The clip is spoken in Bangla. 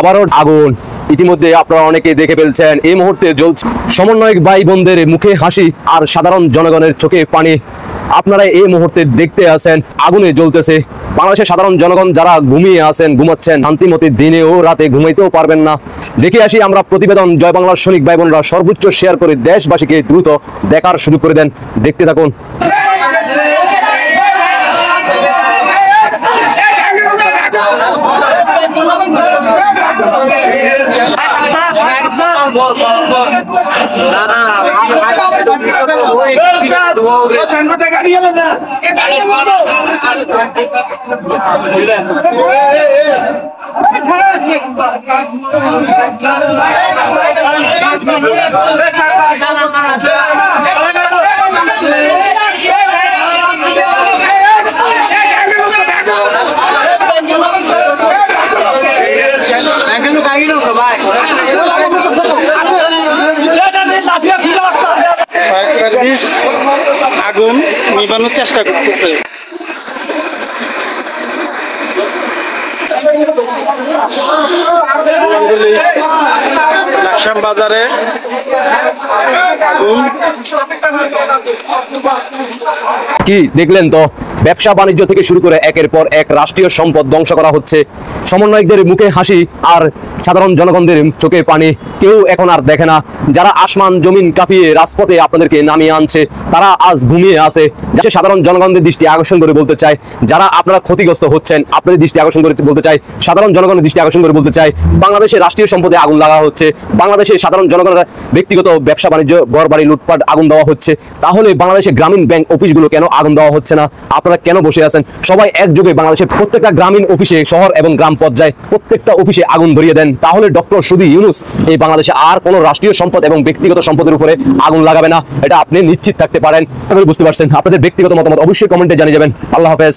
আবারও আগুন। ইতিমধ্যে আপনারা অনেকে দেখে ফেলছেন এই মুহূর্তে জ্বলছে। সমন্বয়ক ভাই বোনদের মুখে হাসি আর সাধারণ জনগণের চোখে পানি। আপনারা এই মুহূর্তে দেখতে আছেন আগুনে জ্বলতেছে। বাংলাদেশের সাধারণ জনগণ যারা ঘুমিয়ে আছেন, ঘুমাচ্ছেন, শান্তিমতি দিনে ও রাতে ঘুমাইতেও পারবেন না। দেখে আসি আমরা প্রতিবেদন। জয় বাংলার সৈনিক ভাই বোনরা সর্বোচ্চ শেয়ার করে দেশবাসীকে দ্রুত দেখার সুযোগ করে দেন। দেখতে থাকুন। ফায়ার সার্ভিস আগুন নিভানোর চেষ্টা করতেছে। লাকসাম বাজারে আগুন। কি দেখলেন তো, ব্যবসা বাণিজ্য থেকে শুরু করে একের পর এক রাষ্ট্রীয় সম্পদ ধ্বংস করা হচ্ছে। সমন্বয়কদের মুখে হাসি আর সাধারণ জনগণদের চোখে পানি। কেউ এখন আর দেখে না। যারা আসমান জমিন কাঁপিয়ে রাজপথে আপনাদেরকে নামিয়ে আনছে তারা আজ ঘুমিয়ে আছে। সাধারণ জনগণদের দৃষ্টি আকর্ষণ করে বলতে চাই, যারা আপনারা ক্ষতিগ্রস্ত হচ্ছেন আপনাদের দৃষ্টি আকর্ষণ করে বলতে চাই, সাধারণ জনগণের দৃষ্টি আকর্ষণ করে বলতে চাই, বাংলাদেশের রাষ্ট্রীয় সম্পদে আগুন লাগা হচ্ছে, বাংলাদেশের সাধারণ জনগণের ব্যক্তিগত ব্যবসা বাণিজ্য ঘর বাড়ি লুটপাট আগুন দেওয়া হচ্ছে। তাহলে বাংলাদেশের গ্রামীণ ব্যাংক অফিসগুলো কেন আগুন দেওয়া হচ্ছে না? আপনারা কেন বসে আছেন? সবাই একযোগে বাংলাদেশের প্রত্যেকটা গ্রামীণ অফিসে, শহর এবং গ্রাম পর্যায়ে প্রত্যেকটা অফিসে আগুন ধরিয়ে দেন। তাহলে ডক্টর সুধী ইউনূস এই বাংলাদেশে আর কোনো রাষ্ট্রীয় সম্পদ এবং ব্যক্তিগত সম্পদের উপরে আগুন লাগাবে না। এটা আপনি নিশ্চিত থাকতে পারেন। বুঝতে পারছেন? আপনাদের ব্যক্তিগত মতামত অবশ্যই কমেন্টে জানিয়ে যাবেন। আল্লাহ হাফেজ।